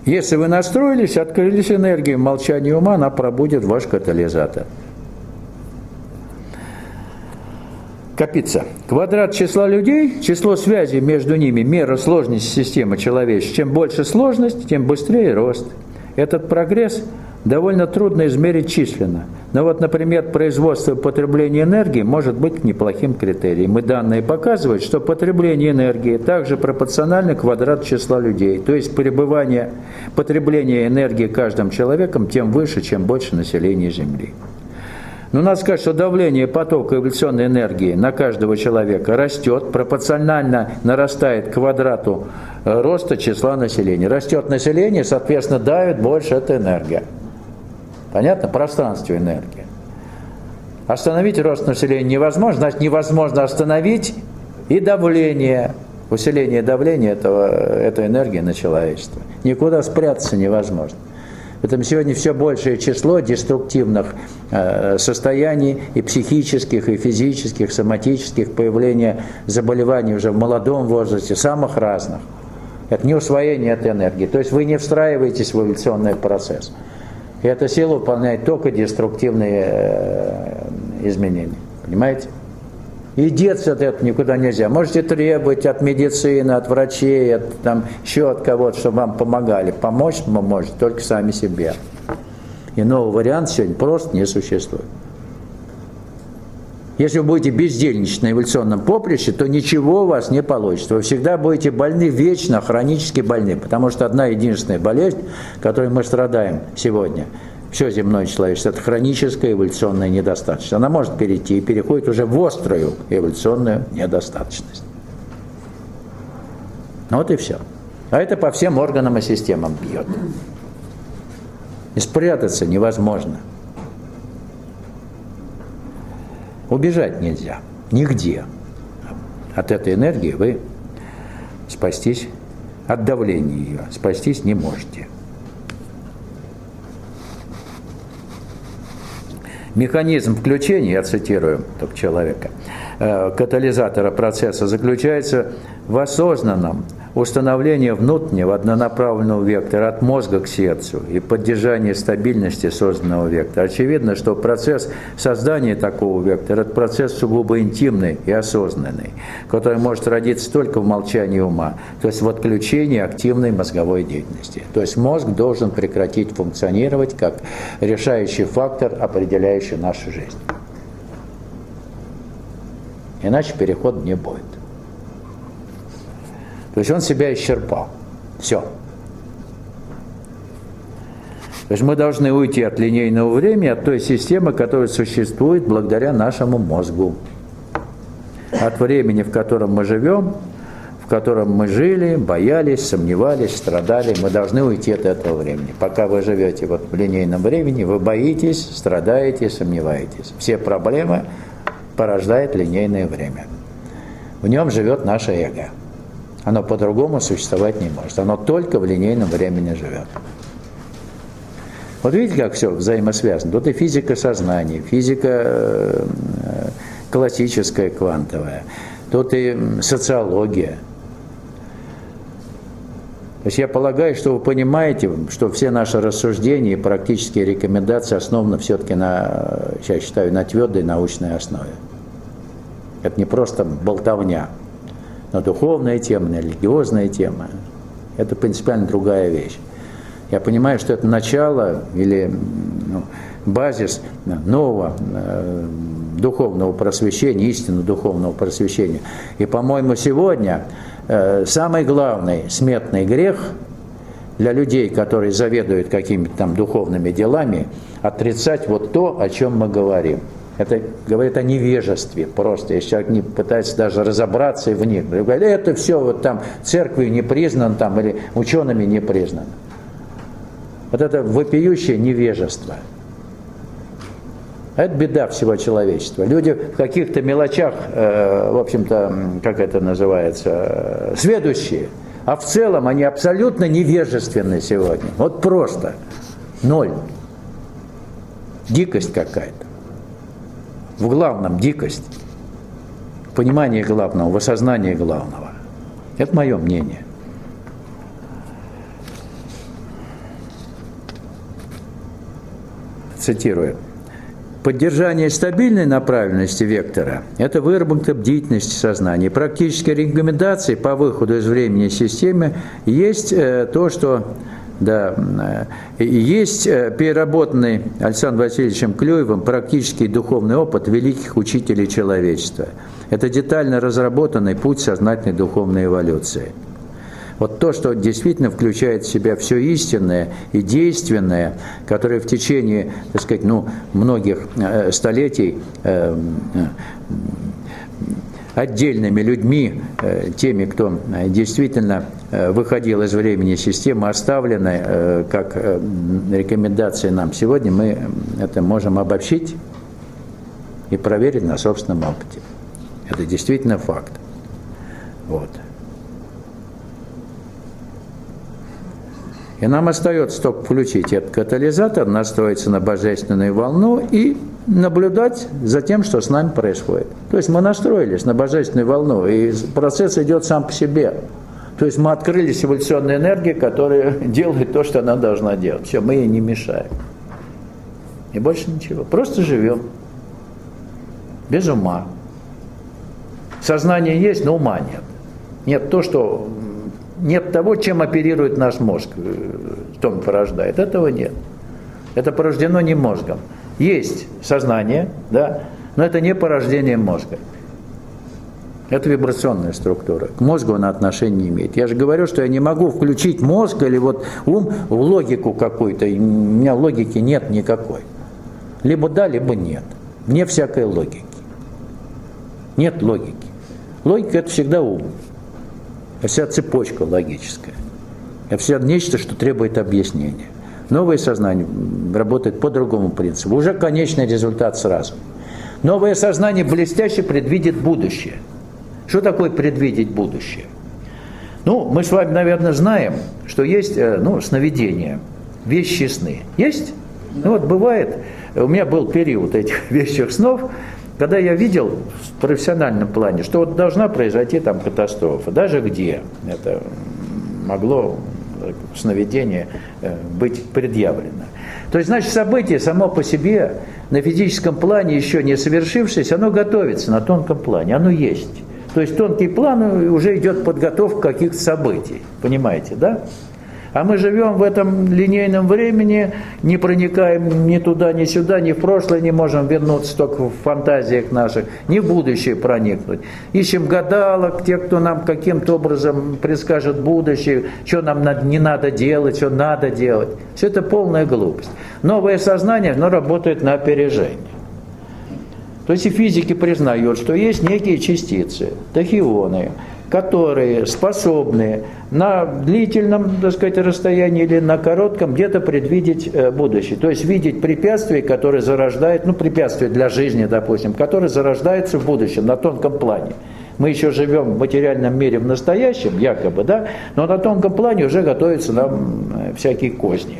[SPEAKER 1] Если вы настроились, открылись энергии в молчании ума, она пробудет ваш катализатор. Копится. Квадрат числа людей, число связей между ними, мера сложности системы человеческой. Чем больше сложность, тем быстрее рост. Этот прогресс довольно трудно измерить численно. Но вот, например, производство и потребление энергии может быть неплохим критерием. И данные показывают, что потребление энергии также пропорционально квадрату числа людей. То есть потребление энергии каждым человеком тем выше, чем больше населения Земли. Но надо сказать, что давление потока эволюционной энергии на каждого человека растет, пропорционально нарастает квадрату роста числа населения. Растет население, соответственно, давит больше эта энергия. Понятно? Пространство энергии. Остановить рост населения невозможно, значит, невозможно остановить и давление, усиление давления этой энергии на человечество. Никуда спрятаться невозможно. Поэтому сегодня все большее число деструктивных состояний и психических, и физических, соматических, появления заболеваний уже в молодом возрасте, самых разных. Это не усвоение этой энергии. То есть вы не встраиваетесь в эволюционный процесс. И эта сила выполняет только деструктивные изменения. Понимаете? И деться от этого никуда нельзя. Можете требовать от медицины, от врачей, еще от кого-то, чтобы вам помогали. Помочь вы можете только сами себе. Иного варианта сегодня просто не существует. Если вы будете бездельничать на эволюционном поприще, то ничего у вас не получится. Вы всегда будете больны, вечно, хронически больны. Потому что одна единственная болезнь, которой мы страдаем сегодня, все земное человечество, это хроническая эволюционная недостаточность. Она может перейти и переходит уже в острую эволюционную недостаточность. Вот и все. А это по всем органам и системам бьет. И спрятаться невозможно. Убежать нельзя. Нигде. От этой энергии вы спастись, от давления ее, спастись не можете. Механизм включения, я цитирую только человека, катализатора процесса заключается в осознанном установлении внутреннего однонаправленного вектора от мозга к сердцу и поддержании стабильности созданного вектора. Очевидно, что процесс создания такого вектора – это процесс сугубо интимный и осознанный, который может родиться только в молчании ума, то есть в отключении активной мозговой деятельности. То есть мозг должен прекратить функционировать как решающий фактор, определяющий нашу жизнь. Иначе перехода не будет. То есть он себя исчерпал. Все. То есть мы должны уйти от линейного времени, от той системы, которая существует благодаря нашему мозгу. От времени, в котором мы живем, в котором мы жили, боялись, сомневались, страдали. Мы должны уйти от этого времени. Пока вы живете вот в линейном времени, вы боитесь, страдаете, сомневаетесь. Все проблемы порождает линейное время. В нем живет наше эго. Оно по-другому существовать не может. Оно только в линейном времени живет. Вот видите, как все взаимосвязано? Тут и физика сознания, физика классическая, квантовая, тут и социология. То есть я полагаю, что вы понимаете, что все наши рассуждения и практические рекомендации основаны все-таки я считаю, на твердой научной основе. Это не просто болтовня. Но духовная тема, религиозная тема – это принципиально другая вещь. Я понимаю, что это начало или базис нового духовного просвещения, истинно духовного просвещения. И, по-моему, сегодня самый главный смертный грех для людей, которые заведуют какими-то там духовными делами, отрицать вот то, о чем мы говорим. Это говорит о невежестве просто. Если человек не пытается даже разобраться в них, говорит, это все вот там церковью не признано там, или учеными не признано. Вот это вопиющее невежество. Это беда всего человечества. Люди в каких-то мелочах, в общем-то, как это называется, сведущие, а в целом они абсолютно невежественны сегодня. Вот просто. Ноль. Дикость какая-то. В главном дикость. В понимании главного, в осознании главного. Это мое мнение. Цитирую. Поддержание стабильной направленности вектора – это выработка бдительности сознания. Практические рекомендации по выходу из времени системы есть то, что есть переработанный Александром Васильевичем Клюевым практический духовный опыт великих учителей человечества. Это детально разработанный путь сознательной духовной эволюции. Вот то, что действительно включает в себя все истинное и действенное, которое в течение, так сказать, многих столетий отдельными людьми, теми, кто действительно выходил из времени системы, оставлены как рекомендации нам. Сегодня мы это можем обобщить и проверить на собственном опыте. Это действительно факт. Вот. И нам остается только включить этот катализатор, настроиться на божественную волну и наблюдать за тем, что с нами происходит. То есть мы настроились на божественную волну, и процесс идет сам по себе. То есть мы открылись эволюционной энергии, которая делает то, что она должна делать. Все, мы ей не мешаем. И больше ничего. Просто живем. Без ума. Сознание есть, но ума нет. Нет то, что... Нет того, чем оперирует наш мозг, что он порождает. Этого нет. Это порождено не мозгом. Есть сознание, да, но это не порождение мозга. Это вибрационная структура. К мозгу она отношения не имеет. Я же говорю, что я не могу включить мозг или вот ум в логику какую-то. У меня логики нет никакой. Либо да, либо нет. Вне всякой логики. Нет логики. Логика – это всегда ум. Это вся цепочка логическая. Это все нечто, что требует объяснения. Новое сознание работает по другому принципу. Уже конечный результат сразу. Новое сознание блестяще предвидит будущее. Что такое предвидеть будущее? Мы с вами, наверное, знаем, что есть сновидения, вещи сны. Есть? Бывает, у меня был период этих вещих снов, когда я видел в профессиональном плане, что вот должна произойти там катастрофа, даже где это могло в сновидении быть предъявлено. То есть, значит, событие само по себе на физическом плане еще не совершившееся, оно готовится на тонком плане, оно есть. То есть тонкий план уже идет подготовка каких-то событий, понимаете, да? А мы живем в этом линейном времени, не проникаем ни туда, ни сюда, ни в прошлое не можем вернуться только в фантазиях наших, ни в будущее проникнуть. Ищем гадалок, тех, кто нам каким-то образом предскажет будущее, что нам не надо делать, что надо делать. Все это полная глупость. Новое сознание, оно работает на опережение. То есть и физики признают, что есть некие частицы, тахионы, которые способны на длительном, так сказать, расстоянии или на коротком где-то предвидеть будущее. То есть видеть препятствия, которые зарождают, препятствия для жизни, допустим, которые зарождаются в будущем, на тонком плане. Мы еще живем в материальном мире в настоящем, якобы, да, но на тонком плане уже готовятся нам всякие козни.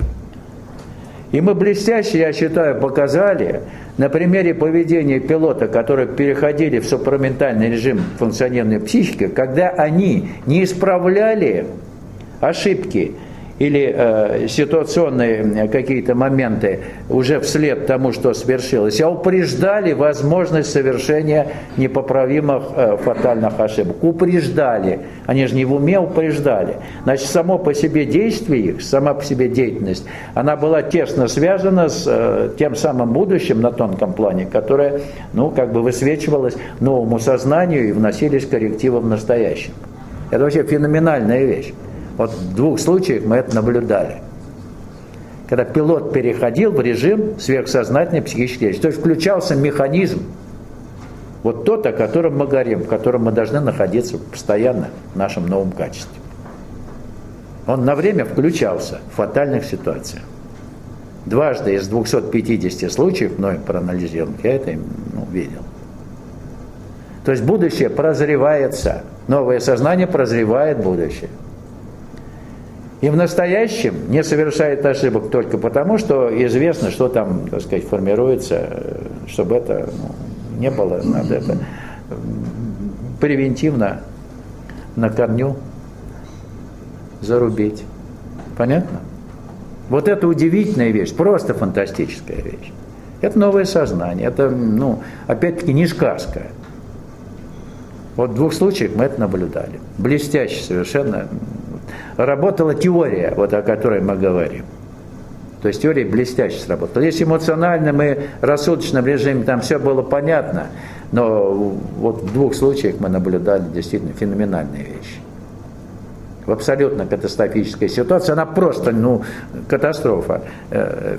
[SPEAKER 1] И мы блестяще, я считаю, показали на примере поведения пилота, которые переходили в супраментальный режим функционирования психики, когда они не исправляли ошибки или ситуационные какие-то моменты уже вслед тому, что свершилось, а упреждали возможность совершения непоправимых фатальных ошибок. Упреждали. Они же не в уме упреждали. Значит, само по себе действие их, сама по себе деятельность, она была тесно связана с тем самым будущим на тонком плане, которое, как бы высвечивалось новому сознанию и вносились коррективы в настоящем. Это вообще феноменальная вещь. Вот в 2 случаях мы это наблюдали. Когда пилот переходил в режим сверхсознательной психической речи, то есть включался механизм, вот тот, о котором мы говорим, в котором мы должны находиться постоянно в нашем новом качестве. Он на время включался в фатальных ситуациях. Дважды из 250 случаев, мной проанализированных, я это видел. То есть будущее прозревается, новое сознание прозревает будущее. И в настоящем не совершает ошибок только потому, что известно, что там, так сказать, формируется, чтобы это не было, надо это превентивно на корню зарубить. Понятно? Вот это удивительная вещь, просто фантастическая вещь. Это новое сознание, это, опять-таки, не сказка. Вот в 2 случаях мы это наблюдали. Блестяще совершенно. Работала теория, вот о которой мы говорим. То есть теория блестяще сработала. Если эмоциональным и рассудочным режиме там все было понятно, но вот в 2 случаях мы наблюдали действительно феноменальные вещи. В абсолютно катастрофической ситуации, она просто, катастрофа.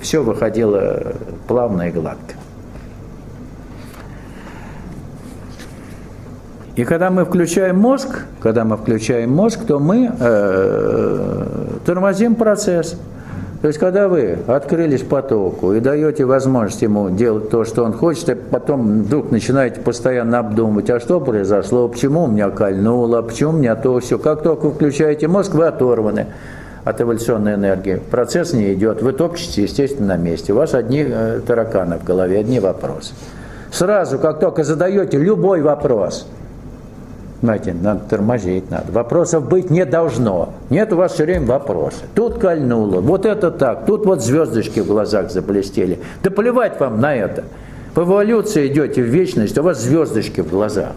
[SPEAKER 1] Все выходило плавно и гладко. И когда мы включаем мозг, то мы тормозим процесс. То есть, когда вы открылись потоку и даете возможность ему делать то, что он хочет, и потом вдруг начинаете постоянно обдумывать, а что произошло, почему меня кольнуло, почему меня то, все. Как только вы включаете мозг, вы оторваны от эволюционной энергии. Процесс не идет, вы топчете, естественно, на месте. У вас одни тараканы в голове, одни вопросы. Сразу, как только задаете любой вопрос, знаете, надо тормозить, надо. Вопросов быть не должно. Нет, у вас все время вопросы. Тут кольнуло, вот это так, тут вот звездочки в глазах заблестели. Да плевать вам на это. В эволюции идете в вечность, у вас звездочки в глазах.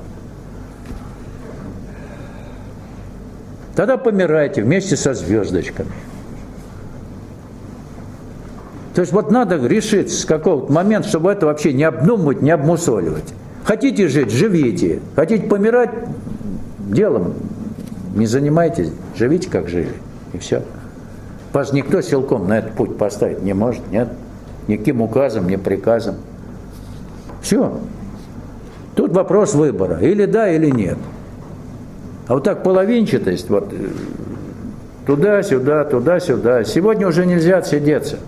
[SPEAKER 1] Тогда помирайте вместе со звездочками. То есть вот надо решиться с какого-то момента, чтобы это вообще не обдумывать, не обмусоливать. Хотите жить, живите. Хотите помирать, делом не занимайтесь, живите, как жили. И все. Вас никто силком на этот путь поставить не может, нет? Никаким указом, ни приказом. Все. Тут вопрос выбора. Или да, или нет. А вот так половинчатость, вот туда-сюда, туда-сюда. Сегодня уже нельзя отсидеться.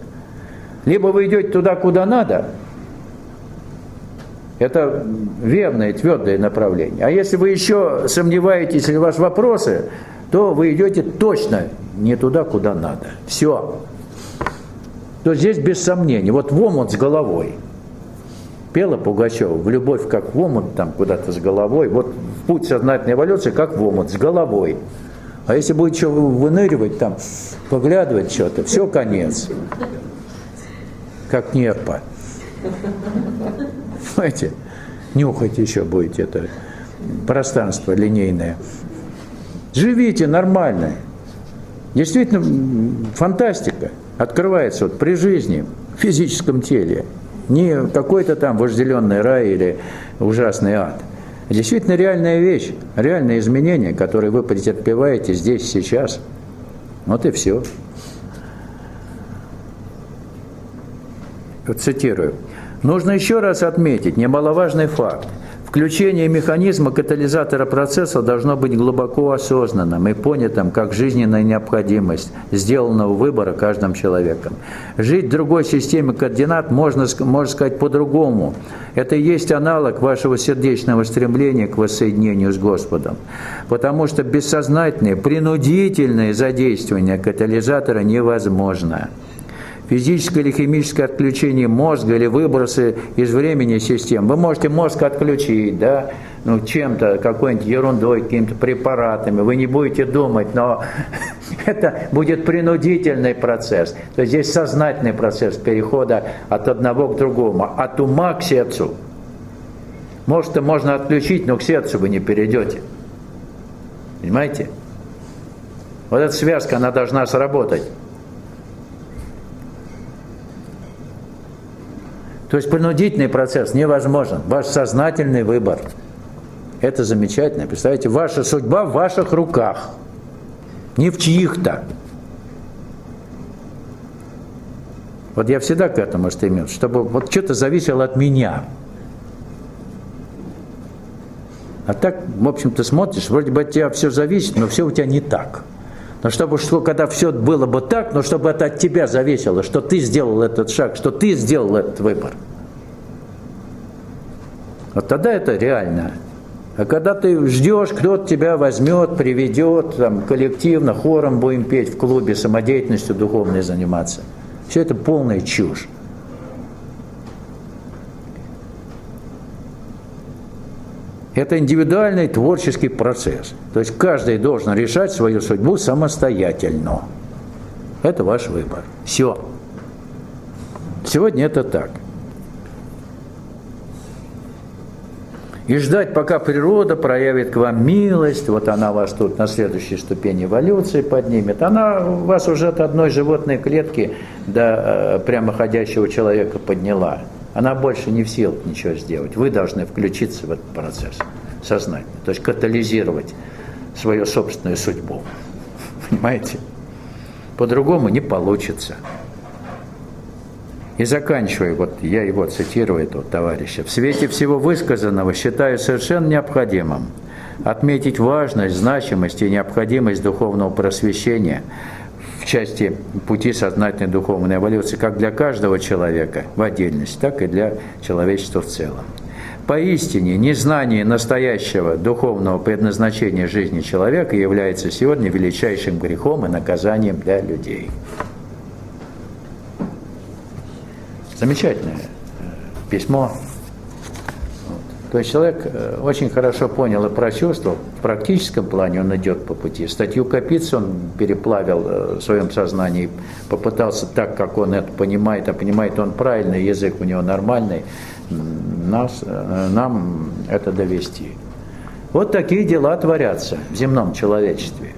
[SPEAKER 1] Либо вы идете туда, куда надо. Это верное, твердое направление. А если вы еще сомневаетесь, или у вас вопросы, то вы идете точно не туда, куда надо. Все. То здесь без сомнений. Вот в омут с головой. Пела Пугачева, в любовь как в омут, там куда-то с головой. Вот в путь сознательной эволюции как в омут, с головой. А если будет что выныривать, там, поглядывать что-то, все, конец. Как нерпа. Понимаете, нюхать еще будете это пространство линейное. Живите нормально. Действительно, фантастика открывается вот при жизни, в физическом теле. Не какой-то там вожделенный рай или ужасный ад. Действительно реальная вещь, реальное изменение, которое вы претерпеваете здесь, сейчас. Вот и все. Цитирую. Нужно еще раз отметить немаловажный факт. Включение механизма катализатора процесса должно быть глубоко осознанным и понятым как жизненная необходимость сделанного выбора каждым человеком. Жить в другой системе координат можно сказать по-другому. Это и есть аналог вашего сердечного стремления к воссоединению с Господом. Потому что бессознательное, принудительное задействование катализатора невозможно. Физическое или химическое отключение мозга или выбросы из времени систем. Вы можете мозг отключить, да, чем-то, какой-нибудь ерундой, какими-то препаратами. Вы не будете думать, но Это будет принудительный процесс. То есть здесь сознательный процесс перехода от одного к другому, от ума к сердцу. Может, можно отключить, но к сердцу вы не перейдете. Понимаете? Вот эта связка, она должна сработать. То есть принудительный процесс невозможен. Ваш сознательный выбор. Это замечательно. Представляете, ваша судьба в ваших руках. Не в чьих-то. Вот я всегда к этому стремился, чтобы вот что-то зависело от меня. А так, в общем-то, смотришь, вроде бы от тебя все зависит, но все у тебя не так. Но чтобы, когда все было бы так, но чтобы это от тебя зависело, что ты сделал этот шаг, что ты сделал этот выбор. Вот тогда это реально. А когда ты ждешь, кто-то тебя возьмет, приведет, там, коллективно, хором будем петь в клубе, самодеятельностью духовной заниматься. Все это полная чушь. Это индивидуальный творческий процесс. То есть каждый должен решать свою судьбу самостоятельно. Это ваш выбор. Все. Сегодня это так. И ждать, пока природа проявит к вам милость, вот она вас тут на следующей ступени эволюции поднимет, она вас уже от одной животной клетки до прямоходящего человека подняла. Она больше не в силах ничего сделать. Вы должны включиться в этот процесс сознательно, то есть катализировать свою собственную судьбу. Понимаете? По-другому не получится. И заканчивая, вот я его цитирую, этого товарища. В свете всего высказанного считаю совершенно необходимым отметить важность, значимость и необходимость духовного просвещения в части пути сознательной духовной эволюции как для каждого человека в отдельности, так и для человечества в целом. Поистине, незнание настоящего духовного предназначения жизни человека является сегодня величайшим грехом и наказанием для людей. Замечательное письмо. То есть человек очень хорошо понял и прочувствовал. В практическом плане он идет по пути. Статью Капицы он переплавил в своем сознании, попытался так, как он это понимает, а понимает он правильно, язык у него нормальный, нам это довести. Вот такие дела творятся в земном человечестве.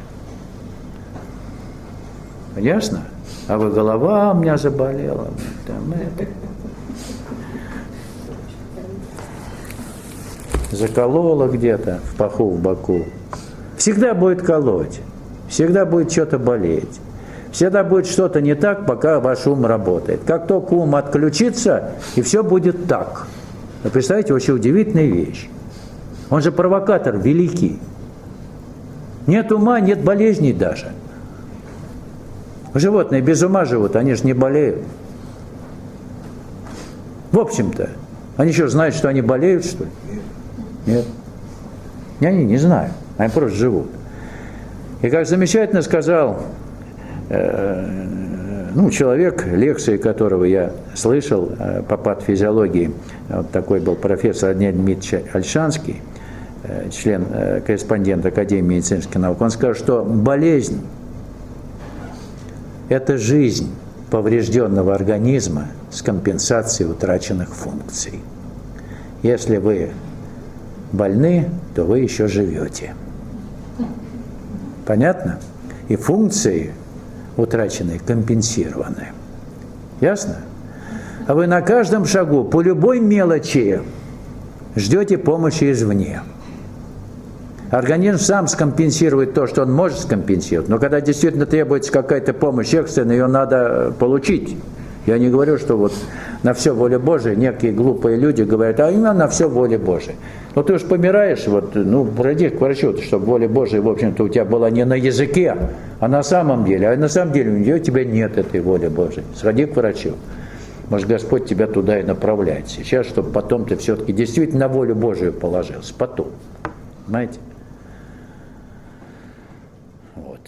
[SPEAKER 1] Ясно? А вы, голова у меня заболела. Там это. Заколола где-то в паху, в боку. Всегда будет колоть, всегда будет что-то болеть, всегда будет что-то не так, пока ваш ум работает. Как только ум отключится, и все будет так. Вы представляете, очень удивительная вещь. Он же провокатор великий. Нет ума, нет болезней даже. Животные без ума живут, они же не болеют. В общем-то, они что, знают, что они болеют, что ли? Нет. Они не знают, они просто живут. И как замечательно сказал человек, лекции которого я слышал по патофизиологии, вот такой был профессор Леонид Дмитриевич Ольшанский, член-корреспондент Академии медицинских наук, он сказал, что болезнь – это жизнь поврежденного организма с компенсацией утраченных функций. Если вы больны, то вы еще живете. Понятно? И функции утраченные компенсированы. Ясно? А вы на каждом шагу, по любой мелочи, ждете помощи извне. Организм сам скомпенсирует то, что он может скомпенсировать, но когда действительно требуется какая-то помощь экстренная, ее надо получить. Я не говорю, что вот на все воля Божия, некие глупые люди говорят, а именно на все воля Божия. Но ты уж помираешь, пройди к врачу, чтобы воля Божия, в общем-то, у тебя была не на языке, а на самом деле. А на самом деле у тебя нет этой воли Божией. Сходи к врачу. Может, Господь тебя туда и направляет сейчас, чтобы потом ты все-таки действительно на волю Божию положился. Потом. Понимаете? Вот.